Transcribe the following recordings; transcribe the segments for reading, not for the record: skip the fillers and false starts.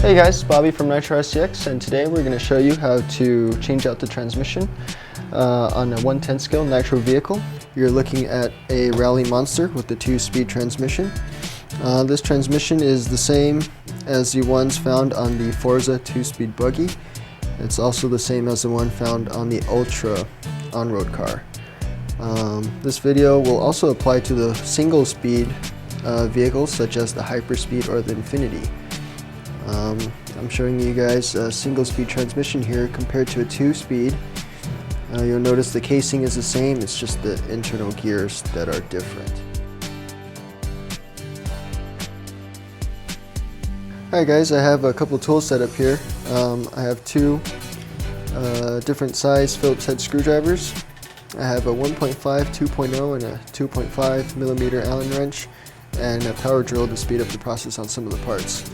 Hey guys, Bobby from Nitrorcx, and today we're going to show you how to change out the transmission on a 1/10 scale Nitro vehicle. You're looking at a Rally Monster with the 2-speed transmission. This transmission is the same as the ones found on the Forza 2-speed buggy. It's also the same as the one found on the Ultra on-road car. This video will also apply to the single-speed vehicles such as the Hyperspeed or the Infinity. I'm showing you guys a single-speed transmission here compared to a 2-speed. You'll notice the casing is the same, it's just the internal gears that are different. Alright guys, I have a couple tools set up here. I have two different size Phillips head screwdrivers. I have a 1.5, 2.0 and a 2.5 millimeter Allen wrench and a power drill to speed up the process on some of the parts.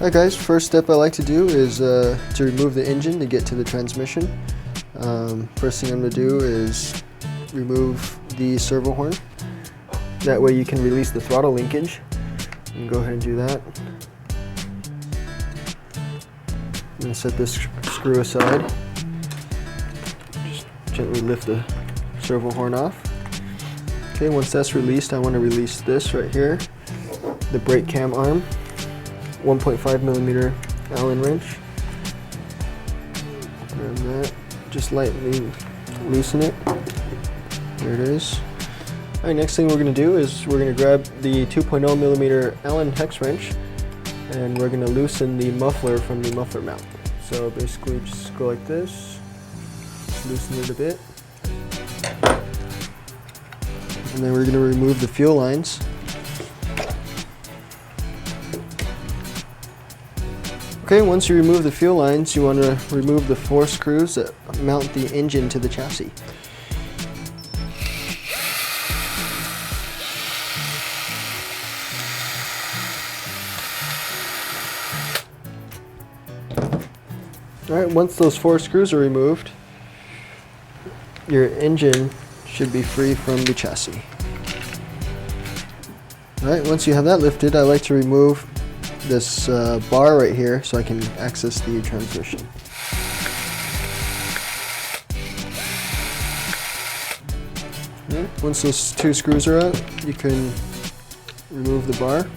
Alright guys, first step I like to do is to remove the engine to get to the transmission. First thing I'm going to do is remove the servo horn. That way you can release the throttle linkage. You can go ahead and do that. I'm going to set this screw aside. Just gently lift the servo horn off. Okay, once that's released, I want to release this right here, the brake cam arm. 1.5 millimeter Allen wrench. Grab that, just lightly loosen it. There it is. Alright, next thing we're going to do is we're going to grab the 2.0 millimeter Allen hex wrench and we're going to loosen the muffler from the muffler mount. So basically just go like this, just loosen it a bit. And then we're going to remove the fuel lines. Okay, once you remove the fuel lines, you want to remove the 4 screws that mount the engine to the chassis. Alright, once those 4 screws are removed, your engine should be free from the chassis. Alright, once you have that lifted, I like to remove this bar right here so I can access the transmission. Right. Once those 2 screws are out, you can remove the bar.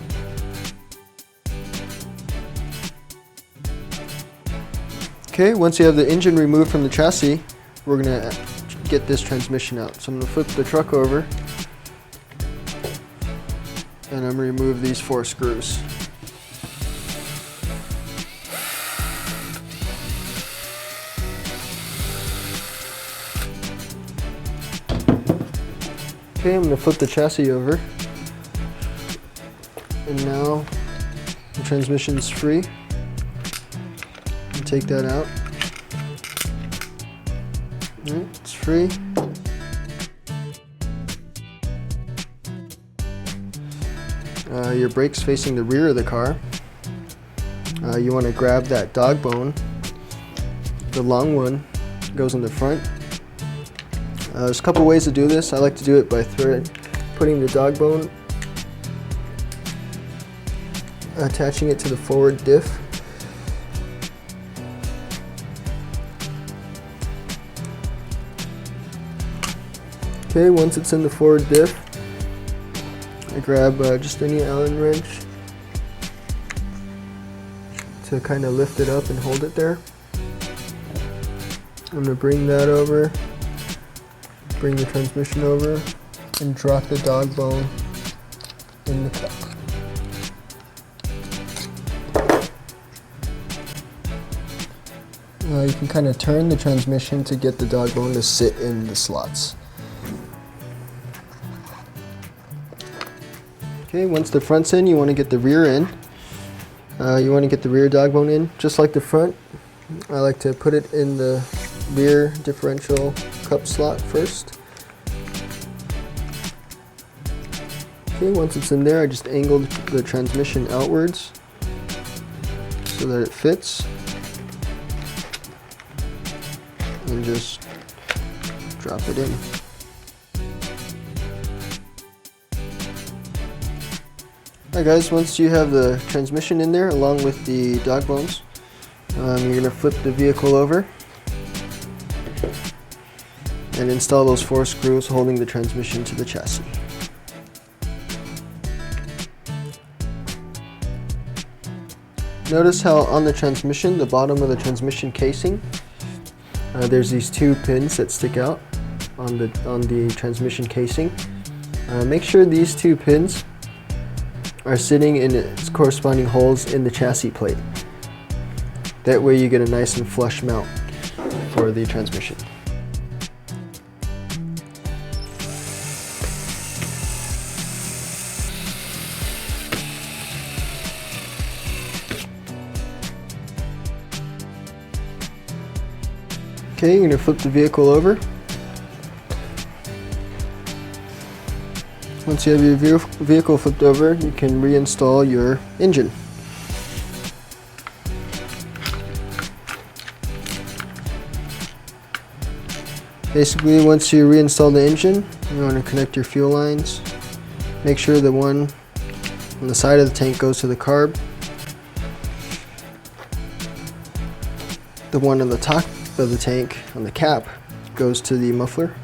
Okay, once you have the engine removed from the chassis, we're going to get this transmission out. So I'm going to flip the truck over and I'm going to remove these 4 screws. Okay, I'm going to flip the chassis over, and now the transmission is free. Take that out. Right, it's free. Your brake's facing the rear of the car. You want to grab that dog bone. The long one goes in the front. There's a couple ways to do this. I like to do it by putting the dog bone, attaching it to the forward diff. Okay, once it's in the forward diff, I grab just any Allen wrench to kind of lift it up and hold it there. I'm going to bring that over. Bring the transmission over and drop the dog bone in the cup. You can kind of turn the transmission to get the dog bone to sit in the slots. Okay, once the front's in, you want to get the rear in. You want to get the rear dog bone in, just like the front. I like to put it in the rear differential cup slot first. Okay, once it's in there, I just angled the transmission outwards so that it fits. And just drop it in. Alright guys, once you have the transmission in there along with the dog bones, you're going to flip the vehicle over and install those 4 screws holding the transmission to the chassis. Notice how on the transmission, the bottom of the transmission casing, there's these 2 pins that stick out on the transmission casing. Make sure these 2 pins are sitting in its corresponding holes in the chassis plate. That way you get a nice and flush mount for the transmission. Okay, you're going to flip the vehicle over. Once you have your vehicle flipped over, you can reinstall your engine. Basically, once you reinstall the engine, you want to connect your fuel lines. Make sure the one on the side of the tank goes to the carb. The one on the top of the tank, on the cap, goes to the muffler.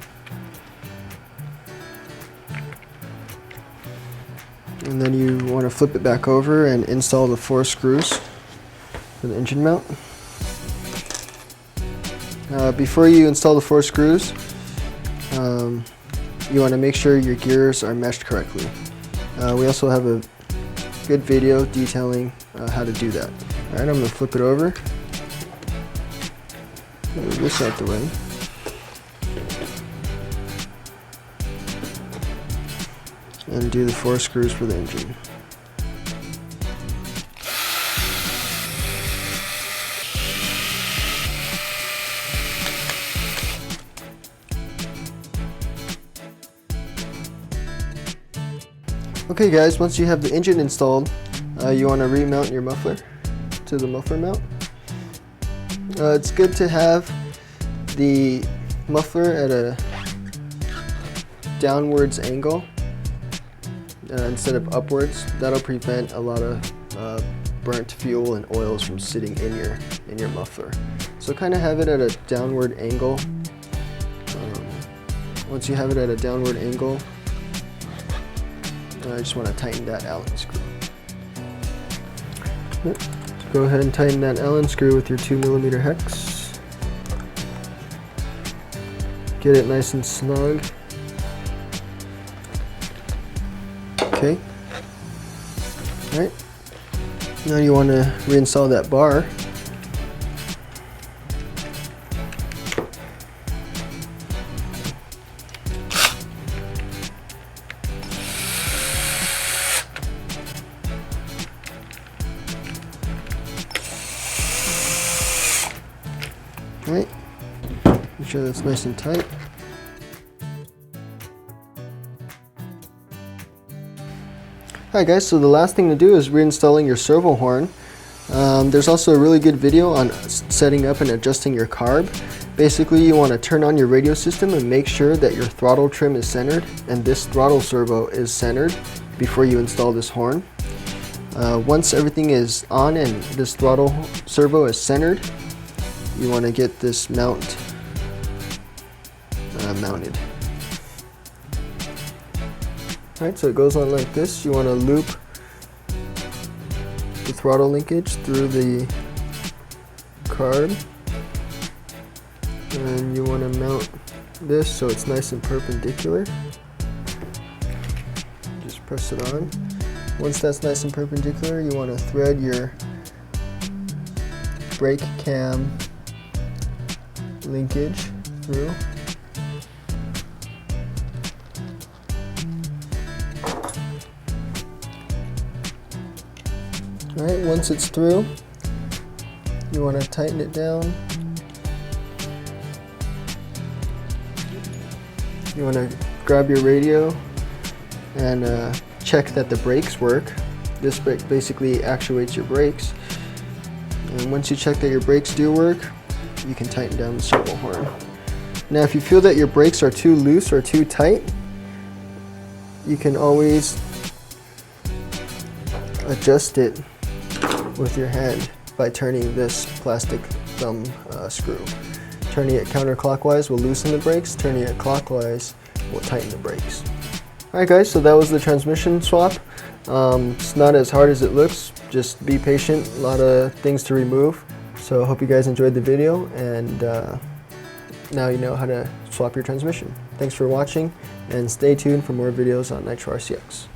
And then you want to flip it back over and install the 4 screws for the engine mount. Before you install the 4 screws, you want to make sure your gears are meshed correctly. We also have a good video detailing how to do that. Alright, I'm going to flip it over. Move this out the way. And do the 4 screws for the engine. Okay guys, once you have the engine installed, you want to remount your muffler to the muffler mount. It's good to have the muffler at a downwards angle instead of upwards. That'll prevent a lot of burnt fuel and oils from sitting in your muffler. So kind of have it at a downward angle. Once you have it at a downward angle, I just want to tighten that Allen screw. Go ahead and tighten that Allen screw with your 2mm hex. Get it nice and snug. Okay. Alright. Now you want to reinstall that bar. Alright. Make sure that's nice and tight. Alright guys, so the last thing to do is reinstalling your servo horn. There's also a really good video on setting up and adjusting your carb. Basically, you want to turn on your radio system and make sure that your throttle trim is centered and this throttle servo is centered before you install this horn. Once everything is on and this throttle servo is centered, you want to get this mount mounted. Alright, so it goes on like this. You want to loop the throttle linkage through the carb, and you want to mount this so it's nice and perpendicular. Just press it on. Once that's nice and perpendicular, you want to thread your brake cam linkage through. Alright, once it's through, you want to tighten it down. You want to grab your radio and check that the brakes work. This brake basically actuates your brakes. And once you check that your brakes do work, you can tighten down the servo horn. Now if you feel that your brakes are too loose or too tight, you can always adjust it with your hand by turning this plastic thumb screw. Turning it counterclockwise will loosen the brakes, turning it clockwise will tighten the brakes. Alright guys, so that was the transmission swap. It's not as hard as it looks, just be patient, a lot of things to remove. So I hope you guys enjoyed the video, and now you know how to swap your transmission. Thanks for watching, and stay tuned for more videos on Nitrorcx.